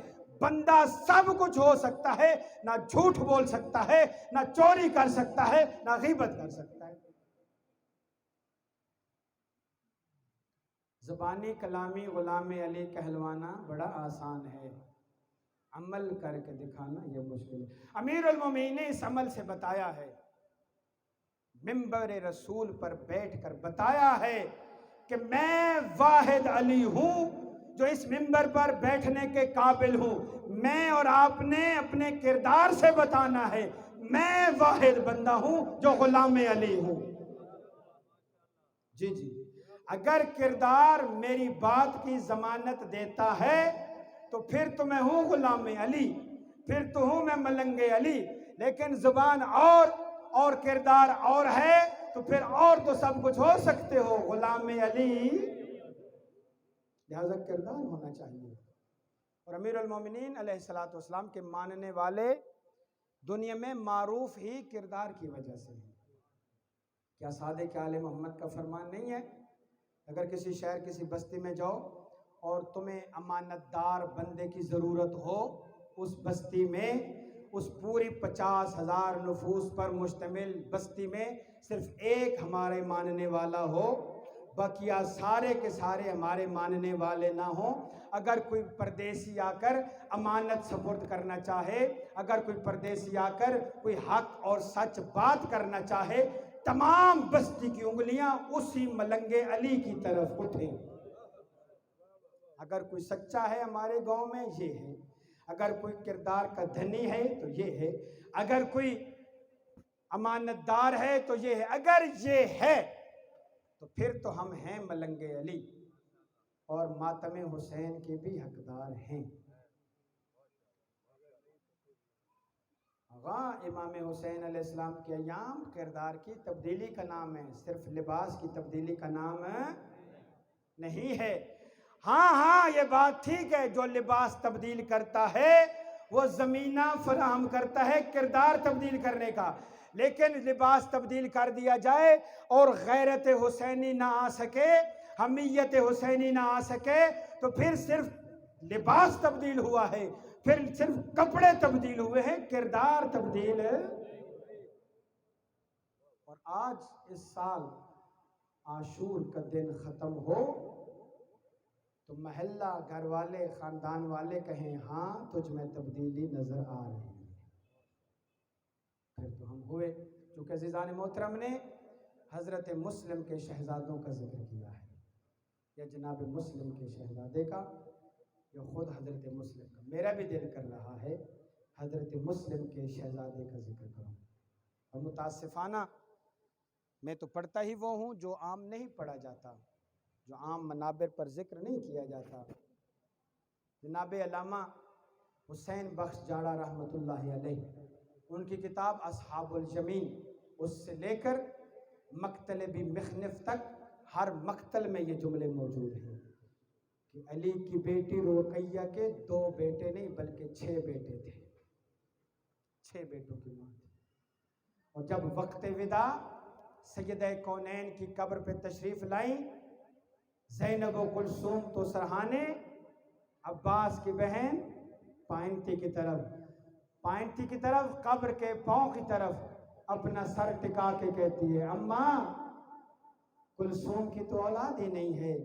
بندہ سب کچھ ہو سکتا ہے، نہ جھوٹ بول سکتا ہے، نہ چوری کر سکتا ہے، نہ غیبت کر سکتا ہے۔ زبانی کلامی غلام علی کہلوانا بڑا آسان ہے، عمل کر کے دکھانا یہ مشکل ہے۔ امیر المومنین نے اس عمل سے بتایا ہے، منبر رسول پر بیٹھ کر بتایا ہے کہ میں واحد علی ہوں جو اس منبر پر بیٹھنے کے قابل ہوں۔ میں اور آپ نے اپنے کردار سے بتانا ہے، میں واحد بندہ ہوں جو غلام علی ہوں۔ جی جی، اگر کردار میری بات کی ضمانت دیتا ہے تو پھر تو میں ہوں غلام علی، پھر تو ہوں میں ملنگ علی، لیکن زبان اور کردار اور ہے تو پھر اور تو سب کچھ ہو سکتے ہو، غلام علی لہذا کردار ہونا چاہیے۔ اور امیر المومنین علیہ السلام کے ماننے والے دنیا میں معروف ہی کردار کی وجہ سے ہیں۔ کیا صادق آل محمد کا فرمان نہیں ہے، اگر کسی شہر کسی بستی میں جاؤ اور تمہیں امانت دار بندے کی ضرورت ہو، اس بستی میں اس پوری 50,000 نفوس پر مشتمل بستی میں صرف ایک ہمارے ماننے والا ہو، بقیہ سارے کے سارے ہمارے ماننے والے نہ ہوں، اگر کوئی پردیسی آ کر امانت سپرد کرنا چاہے، اگر کوئی پردیسی آ کر کوئی حق اور سچ بات کرنا چاہے، تمام بستی کی انگلیاں اسی ملنگ علی کی طرف اٹھیں۔ اگر کوئی سچا ہے ہمارے گاؤں میں یہ ہے، اگر کوئی کردار کا دھنی ہے تو یہ ہے، اگر کوئی امانت دار ہے تو یہ ہے، اگر یہ ہے تو پھر تو ہم ہیں ملنگ علی اور ماتم حسین کے بھی حقدار ہیں۔ امام حسین علیہ السلام کے ایام کردار کی تبدیلی کا نام ہے، صرف لباس کی تبدیلی کا نام نہیں ہے۔ ہاں یہ بات ٹھیک ہے، جو لباس تبدیل کرتا ہے وہ زمینہ فراہم کرتا ہے کردار تبدیل کرنے کا، لیکن لباس تبدیل کر دیا جائے اور غیرت حسینی نہ آ سکے، حمیت حسینی نہ آ سکے تو پھر صرف لباس تبدیل ہوا ہے، پھر صرف کپڑے تبدیل ہوئے ہیں، کردار تبدیل ہے۔ اور آج اس سال عاشور کا دن ختم ہو تو محلہ گھر والے خاندان والے کہیں ہاں تجھ میں تبدیلی نظر آ رہی ہے، پھر تو ہم ہوئے۔ چونکہ عزیزان محترم نے حضرت مسلم کے شہزادوں کا ذکر کیا ہے، یا جناب مسلم کے شہزادے کا یا خود حضرت مسلم کا، میرا بھی دل کر رہا ہے حضرت مسلم کے شہزادے کا ذکر کروں، اور متاسفانہ میں تو پڑھتا ہی وہ ہوں جو عام نہیں پڑھا جاتا، جو عام منابر پر ذکر نہیں کیا جاتا۔ جناب علامہ حسین بخش جاڑا رحمۃ اللہ علیہ، ان کی کتاب اصحاب الیمین، اس سے لے کر مقتل بھی مخنف تک ہر مقتل میں یہ جملے موجود ہیں کہ علی کی بیٹی رقیہ کے 2 بیٹے نہیں بلکہ 6 بیٹے تھے، 6 بیٹوں کی ماں تھی۔ اور جب وقت وداع سیدہ کونین کی قبر پہ تشریف لائیں، زینب و کلثوم تو سرہانے، عباس کی بہن پائنتی کی طرف قبر کے پاؤں کی طرف اپنا سر ٹکا کے کہتی ہے اماں کلثوم کی تو اولاد ہی نہیں ہے،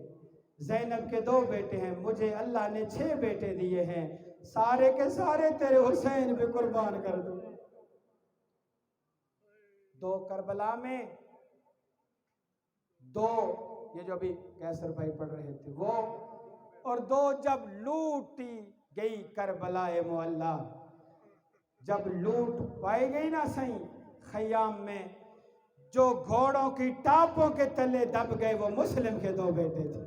زینب کے 2 بیٹے ہیں، مجھے اللہ نے 6 بیٹے دیے ہیں، سارے کے سارے تیرے حسین پہ قربان کر دوں۔ 2 کربلا میں 2 یہ جو ابھی کیسر بھائی پڑھ رہے تھے وہ، اور 2 جب لوٹی گئی کربلا معلی، جب لوٹ پائی گئی نا سہیں خیام میں، جو گھوڑوں کی ٹاپوں کے تلے دب گئے وہ مسلم کے 2 بیٹے تھے۔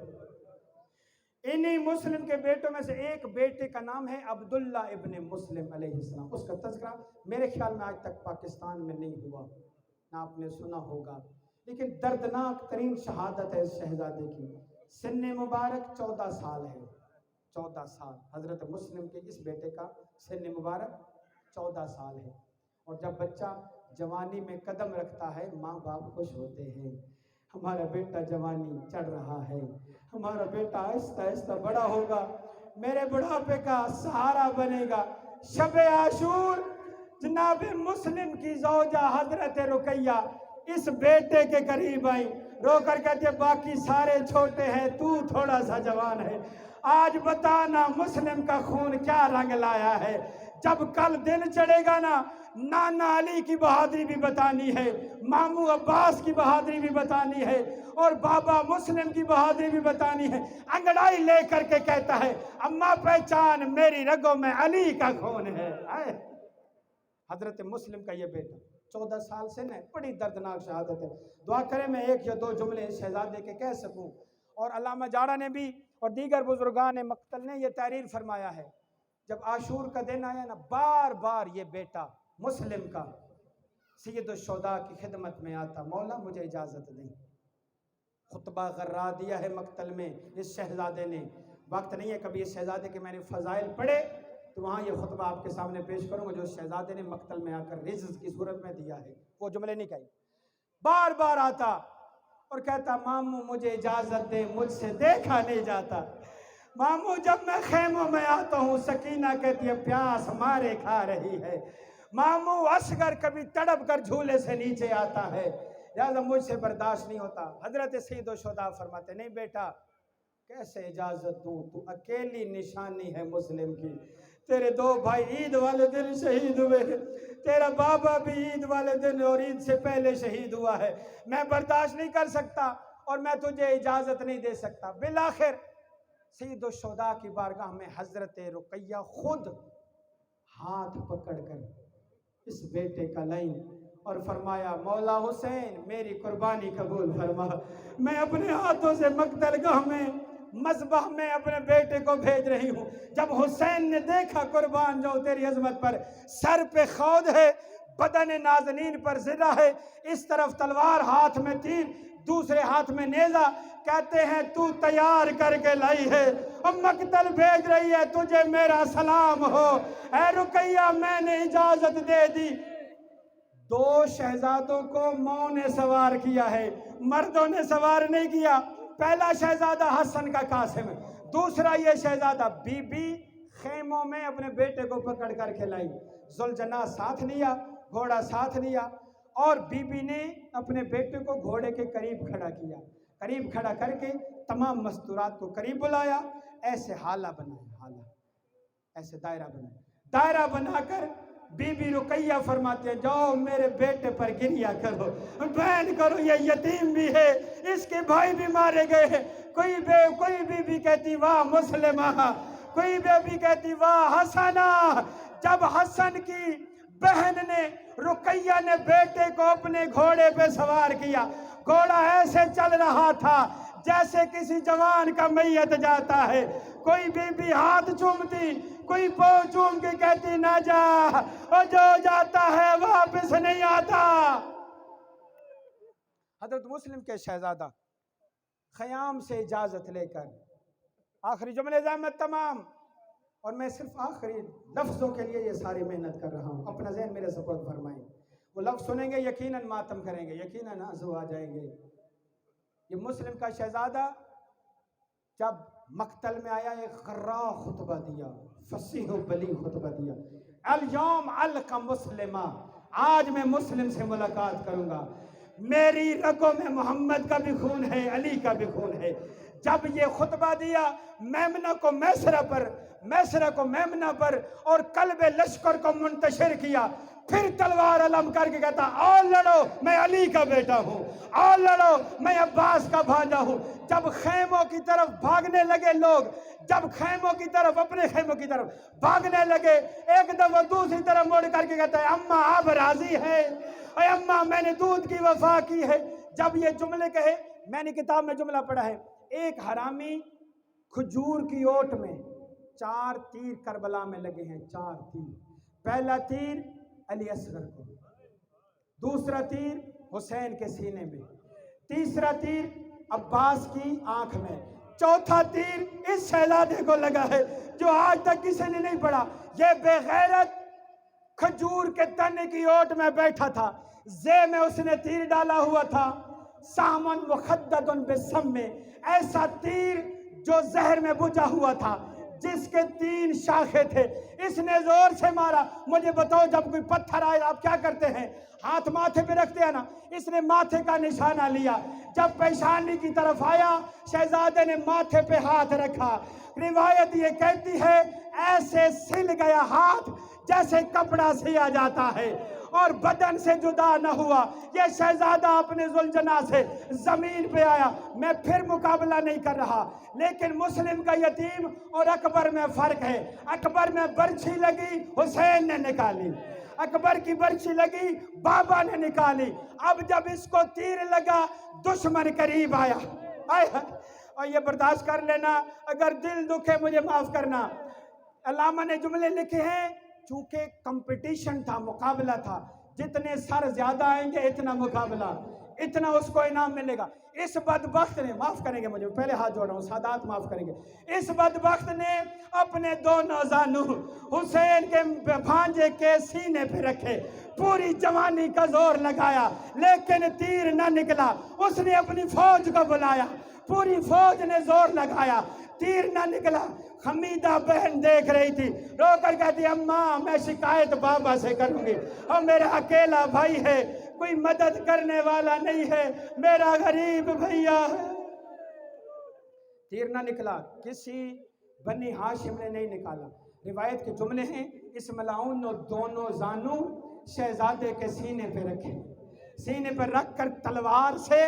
انہی مسلم کے بیٹوں میں سے ایک بیٹے کا نام ہے عبداللہ ابن مسلم علیہ السلام۔ اس کا تذکرہ میرے خیال میں آج تک پاکستان میں نہیں ہوا، نہ آپ نے سنا ہوگا، لیکن دردناک ترین شہادت ہے اس شہزادے کی۔ سن مبارک 14 سال ہے، 14 سال حضرت مسلم کے اس بیٹے کا سن مبارک 14 سال ہے۔ اور جب بچہ جوانی میں قدم رکھتا ہے ماں باپ خوش ہوتے ہیں، ہمارا بیٹا جوانی چڑھ رہا ہے، ہمارا بیٹا آہستہ آہستہ بڑا ہوگا، میرے بڑھاپے کا سہارا بنے گا۔ شب عاشور جناب مسلم کی زوجہ حضرت رقیہ اس بیٹے کے قریب آئی، رو کر کہتے باقی سارے چھوٹے ہیں، تو تھوڑا سا جوان ہے، آج بتانا مسلم کا خون کیا رنگ لایا ہے۔ جب کل دن چڑھے گا نا، نانا علی کی بہادری بھی بتانی ہے، ماموں عباس کی بہادری بھی بتانی ہے، اور بابا مسلم کی بہادری بھی بتانی ہے۔ انگڑائی لے کر کے کہتا ہے اماں پہچان میری رگوں میں علی کا خون ہے۔ حضرت مسلم کا یہ بیٹا 14 سال سے ہے، بڑی دردناک شہادت ہے۔ دعا کریں میں 1 یا 2 جملے شہزادے کے کہہ سکوں۔ اور علامہ جاڑا نے بھی اور دیگر بزرگان مقتل نے یہ تحریر فرمایا ہے، جب عاشور کا دن آیا نا، بار بار یہ بیٹا مسلم کا سید الشہداء کی خدمت میں آتا، مولا مجھے اجازت دیں۔ خطبہ غرا دیا ہے مقتل میں اس شہزادے نے، وقت نہیں ہے کبھی اس شہزادے کے میں نے فضائل پڑھے تو وہاں یہ خطبہ آپ کے سامنے پیش کروں گا جو شہزادے نے مقتل میں آ کر رزق کی صورت میں دیا ہے، وہ جملے نہیں کہی۔ بار بار آتا اور کہتا ماموں مجھے اجازت دے، مجھ سے دیکھا نہیں جاتا۔ ماموں جب میں خیموں میں آتا ہوں سکینہ کہتی ہے پیاس مارے کھا رہی ہے۔ ماموں اصغر کبھی تڑپ کر جھولے سے نیچے آتا ہے، لہذا مجھ سے برداشت نہیں ہوتا۔ حضرت سید الشہداء فرماتے نہیں بیٹا کیسے اجازت دوں، تو اکیلی نشانی ہے مسلم کی، تیرے 2 بھائی عید والے دن شہید ہوئے ہیں، تیرا بابا بھی عید والے دن اور عید سے پہلے شہید ہوا ہے، میں برداشت نہیں کر سکتا اور میں تجھے اجازت نہیں دے سکتا۔ بالآخر سید الشہداء کی بارگاہ میں حضرت رقیہ خود ہاتھ پکڑ کر اس بیٹے کا لائن اور فرمایا مولا حسین میری قربانی قبول فرما، میں اپنے ہاتھوں سے مقتل گاہ میں مذبح میں اپنے بیٹے کو بھیج رہی ہوں۔ جب حسین نے دیکھا قربان جو تیری عظمت پر، سر پہ خود ہے، بدن نازنین پر زرہ ہے، اس طرف تلوار ہاتھ میں تیر، دوسرے ہاتھ میں نیزہ، کہتے ہیں تو تیار کر کے لائی ہے اور مقتل بھیج رہی ہے، تجھے میرا سلام ہو۔ اے رقیہ میں نے اجازت دے دی۔ 2 شہزادوں کو ماں نے سوار کیا ہے، مردوں نے سوار نہیں کیا۔ پہلا شہزادہ حسن کا قاسم، دوسرا یہ شہزادہ بی بی خیموں میں اپنے بیٹے کو پکڑ کر کھلائی، ذوالجناح ساتھ لیا، گھوڑا ساتھ لیا، اور بی بی نے اپنے بیٹے کو گھوڑے کے قریب کھڑا کیا، قریب کھڑا کر کے تمام مستورات کو قریب بلایا، ایسے حالہ بنایا، حالہ ایسے دائرہ بنایا، دائرہ بنا کر بی بی رقیہ فرماتے ہیں جاؤ میرے بیٹے پر گریا کرو، بہن کرو، یہ یتیم بھی ہے، اس کے بھائی بھی مارے گئے ہیں۔ کوئی بی بی کہتی واہ مسلمہ، کوئی بی بی کہتی واہ حسنہ۔ جب حسن کی بہن نے رقیہ نے بیٹے کو اپنے گھوڑے پہ سوار کیا، گھوڑا ایسے چل رہا تھا جیسے کسی جوان کا میت جاتا ہے، کوئی بی بی ہاتھ چومتی، کوئی پاؤں چوم کے کہتی نہ جا، اور جو جاتا ہے واپس نہیں آتا۔ حضرت مسلم کے شہزادہ خیام سے اجازت لے کر آخری جملے زحمت تمام، اور میں صرف آخری لفظوں کے لیے یہ ساری محنت کر رہا ہوں، اپنا ذہن میرے سپرد فرمائیں، وہ لفظ سنیں گے یقیناً ماتم کریں گے، یقیناً آنسو آ جائیں گے۔ یہ مسلم کا شہزادہ جب مقتل میں آیا ایک غراء خطبہ دیا، فصیح و بلیغ خطبہ دیا، الیوم الق مسلمہ، آج میں مسلم سے ملاقات کروں گا، میری رگوں میں محمد کا بھی خون ہے، علی کا بھی خون ہے۔ جب یہ خطبہ دیا میمنہ کو میمنہ پر اور قلب لشکر کو منتشر کیا، پھر تلوار علم کر کے کہتا آؤ لڑو میں علی کا بیٹا ہوں، آؤ لڑو میں عباس کا بھانجا ہوں۔ جب خیموں کی طرف بھاگنے لگے لوگ، جب خیموں کی طرف اپنے خیموں کی طرف بھاگنے لگے، ایک دفعہ دوسری طرف مڑ کر کے کہتا ہے اماں آپ راضی ہے، اے اماں میں نے دودھ کی وفا کی ہے۔ جب یہ جملے کہے، میں نے کتاب میں جملہ پڑھا ہے، ایک حرامی کھجور کی اوٹ میں 4 تیر کربلا میں لگے ہیں، 4 تیر۔ پہلا تیر علی اصغر کو، دوسرا تیر حسین کے سینے میں، تیسرا تیر عباس کی آنکھ میں، چوتھا تیر اس شہزادے کو لگا ہے جو آج تک کسی نے نہیں پڑھا۔ یہ بے غیرت کھجور کے تنے کی اوٹ میں بیٹھا تھا، زے میں اس نے تیر ڈالا ہوا تھا، سامن مخدد بسم میں، ایسا تیر جو زہر میں بجھا ہوا تھا، جس کے 3 شاخیں تھے۔ اس نے زور سے مارا۔ مجھے بتاؤ جب کوئی پتھر آئے آپ کیا کرتے ہیں؟ ہاتھ ماتھے پہ رکھتے ہیں نا، اس نے ماتھے کا نشانہ لیا، جب پیشانی کی طرف آیا شہزادے نے ماتھے پہ ہاتھ رکھا۔ روایت یہ کہتی ہے ایسے سل گیا ہاتھ جیسے کپڑا سیا جاتا ہے، اور بدن سے جدا نہ ہوا۔ یہ شہزادہ اپنے ذوالجناح سے زمین پہ آیا۔ میں پھر مقابلہ نہیں کر رہا، لیکن مسلم کا یتیم اور اکبر میں فرق ہے۔ اکبر میں برچھی لگی، حسین نے نکالی، اکبر کی برچھی لگی، بابا نے نکالی۔ اب جب اس کو تیر لگا دشمن قریب آیا، اور یہ برداشت کر لینا، اگر دل دکھے مجھے معاف کرنا۔ علامہ نے جملے لکھے ہیں، چونکہ کمپٹیشن تھا، مقابلہ تھا، جتنے سر زیادہ آئیں گے اتنا مقابلہ، اتنا اس کو انعام ملے گا۔ اس بدبخت نے، معاف کریں گے مجھے، پہلے ہاتھ جوڑ رہا ہوں، سادات معاف کریں گے، اس بدبخت نے اپنے دونوں زانو حسین کے بھانجے کے سینے پہ رکھے، پوری جوانی کا زور لگایا، لیکن تیر نہ نکلا۔ اس نے اپنی فوج کو بلایا، پوری فوج نے زور لگایا، تیر نہ نکلا۔ حمیدہ بہن دیکھ رہی تھی، رو کر کہتی اماں میں شکایت بابا سے کروں گی، اور میرا اکیلا بھائی ہے، کوئی مدد کرنے والا نہیں ہے، میرا غریب بھیا ہے۔ تیر نہ نکلا، کسی بنی ہاشم نے نہیں نکالا۔ روایت کے جملے ہیں، اس ملعون نے دونوں زانو شہزادے کے سینے پہ رکھے، سینے پہ رکھ کر تلوار سے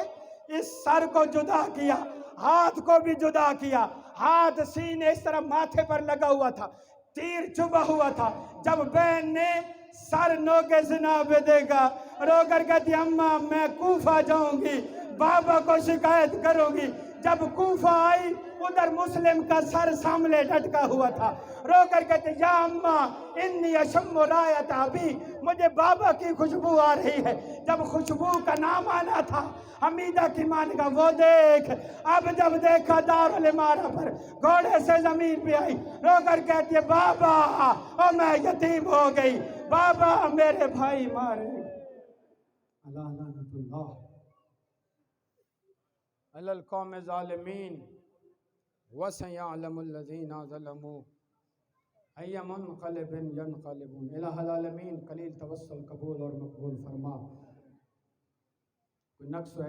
اس سر کو جدا کیا، ہاتھ کو بھی جدا کیا، ہاتھ سینے اس طرح ماتھے پر لگا ہوا تھا، تیر چبھا ہوا تھا۔ جب بہن نے سر نوکے زنا پہ دیکھا، رو کر کہتی اماں میں کوفہ جاؤں گی، بابا کو شکایت کروں گی۔ جب کوفہ آئی ادھر مسلم کا سر سامنے لٹکا ہوا تھا، رو کر کہتے یا اماں انی اشم رایت ابی، مجھے بابا کی خوشبو آ رہی ہے۔ جب خوشبو کا نام آنا تھا حمیدہ کی مان کا وہ دیکھ، اب جب دیکھا دارالعمارہ پر گھوڑے سے زمین پہ آئی، رو کر کہتی ہے بابا اور میں یتیم ہو گئی، بابا میرے بھائی مارے۔ اللہ لعنت اللہ علی القوم الظالمین وسیعلم الذین ظلموا ای منقلب ینقلبون۔ الہ العالمین قلیل توسل قبول اور مقبول فرما۔ کوئی نقص